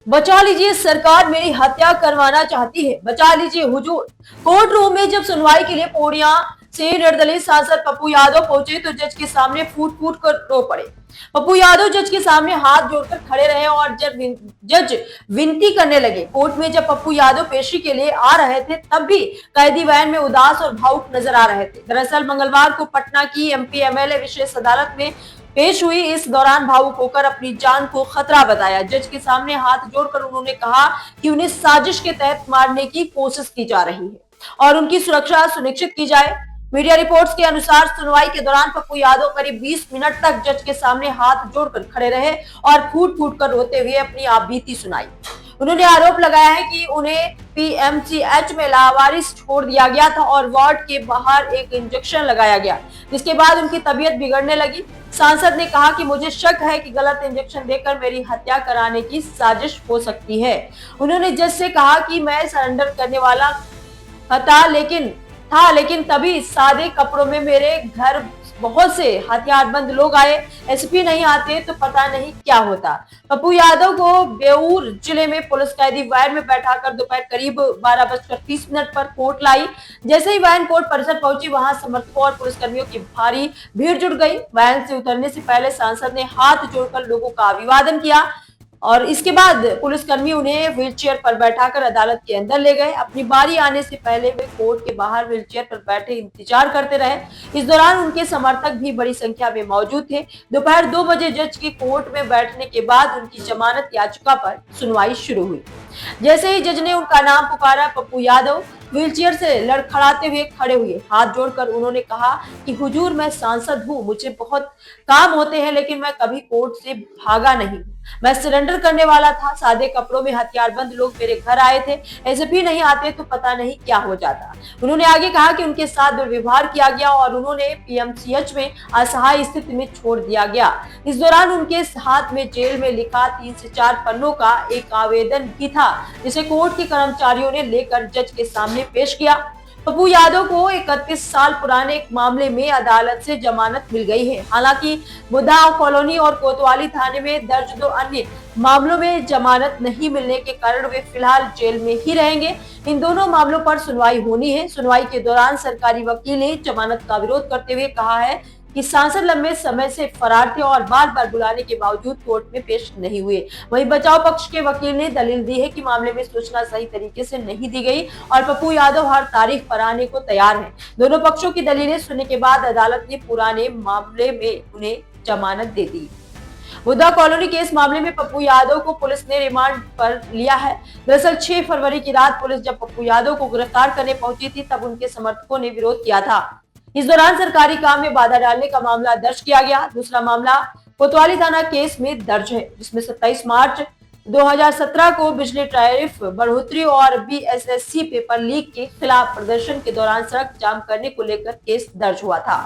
बचा लीजिए, सरकार मेरी हत्या करवाना चाहती है, बचा लीजिए हुजूर। कोर्ट रूम में जब सुनवाई के लिए पूर्णिया से निर्दलीय सांसद पप्पू यादव पहुंचे तो जज के सामने फूट फूट कर रो पड़े। पप्पू यादव जज के सामने हाथ जोड़कर खड़े रहे और जब जज विनती करने लगे। कोर्ट में जब पप्पू यादव पेशी के लिए आ रहे थे तब भी कैदी वैन में उदास और भावुक नजर आ रहे थे। दरअसल मंगलवार को पटना की एमपी एमएलए विशेष अदालत में पेश हुई। इस दौरान भावुक होकर अपनी जान को खतरा बताया। जज के सामने हाथ जोड़कर उन्होंने कहा कि उन्हें साजिश के तहत मारने की कोशिश की जा रही है और उनकी सुरक्षा सुनिश्चित की जाए। मीडिया रिपोर्ट्स के अनुसार सुनवाई के दौरान पप्पू यादव करीब 20 मिनट तक जज के सामने हाथ जोड़कर खड़े रहे और फूट फूट कर रोते हुए अपनी आप बीती सुनाई। उन्होंने आरोप लगाया है कि उन्हें पीएमसीएच में लावारिस छोड़ दिया गया था और वार्ड के बाहर एक इंजेक्शन लगाया गया, जिसके बाद उनकी तबीयत बिगड़ने लगी। सांसद ने कहा कि मुझे शक है कि गलत इंजेक्शन देकर मेरी हत्या कराने की साजिश हो सकती है। उन्होंने जज से कहा कि मैं सरेंडर करने वाला लेकिन तभी सादे कपड़ों में मेरे घर बहुत से हथियारबंद लोग आए। एसपी नहीं आते तो पता नहीं क्या होता। पप्पू यादव को बेऊर जिले में पुलिस कैदी वैन में बैठाकर दोपहर करीब 12:30 पर कोर्ट लाई। जैसे ही वैन कोर्ट परिसर पहुंची वहां समर्थकों और पुलिसकर्मियों की भारी भीड़ जुट गई। वैन से उतरने से पहले सांसद ने हाथ जोड़कर लोगों का अभिवादन किया और इसके बाद पुलिसकर्मी उन्हें व्हीलचेयर पर बैठाकर अदालत के अंदर ले गए। अपनी बारी आने से पहले वे कोर्ट के बाहर व्हीलचेयर पर बैठे इंतजार करते रहे। इस दौरान उनके समर्थक भी बड़ी संख्या में मौजूद थे। दोपहर 2 बजे जज के कोर्ट में बैठने के बाद उनकी जमानत याचिका पर सुनवाई शुरू हुई। जैसे ही जज ने उनका नाम पुकारा, पप्पू यादव व्हीलचेयर से लड़खड़ाते हुए खड़े हुए। हाथ जोड़कर उन्होंने कहा कि हुजूर, मैं सांसद हूँ, मुझे बहुत काम होते हैं, लेकिन मैं कभी कोर्ट से भागा नहीं। मैं सरेंडर करने वाला था। सादे कपड़ों में हथियारबंद लोग मेरे घर आए थे। एसपी नहीं आते तो पता नहीं क्या हो जाता। उन्होंने आगे कहा कि उनके साथ दुर्व्यवहार किया गया और उन्होंने पीएमसीएच में असहाय स्थिति में छोड़ दिया गया। इस दौरान उनके हाथ में जेल में लिखा 3 से 4 पन्नों का एक आवेदन भी था, जिसे कोर्ट के कर्मचारियों ने लेकर जज के सामने पेश किया। पप्पू यादव को 31 साल पुराने एक मामले में अदालत से जमानत मिल गई है। हालांकि बुद्धा कॉलोनी और कोतवाली थाने में दर्ज 2 अन्य मामलों में जमानत नहीं मिलने के कारण वे फिलहाल जेल में ही रहेंगे। इन दोनों मामलों पर सुनवाई होनी है। सुनवाई के दौरान सरकारी वकील ने जमानत का विरोध करते हुए कहा है कि सांसद लंबे समय से फरार थे और बार बार बुलाने के बावजूद कोर्ट में पेश नहीं हुए। वहीं बचाव पक्ष के वकील ने दलील दी है कि मामले में सूचना सही तरीके से नहीं दी गई और पप्पू यादव हर तारीख पर आने को तैयार हैं। दोनों पक्षों की दलीलें सुनने के बाद अदालत ने पुराने मामले में उन्हें जमानत दे दी। बुद्धा कॉलोनी केस मामले में पप्पू यादव को पुलिस ने रिमांड पर लिया है। दरअसल 6 फरवरी की रात पुलिस जब पप्पू यादव को गिरफ्तार करने पहुंची थी तब उनके समर्थकों ने विरोध किया था। इस दौरान सरकारी काम में बाधा डालने का मामला दर्ज किया गया। दूसरा मामला कोतवाली थाना केस में दर्ज है, जिसमें 27 मार्च 2017 को बिजली टैरिफ बढ़ोतरी और बीएसएससी पेपर लीक के खिलाफ प्रदर्शन के दौरान सड़क जाम करने को लेकर केस दर्ज हुआ था।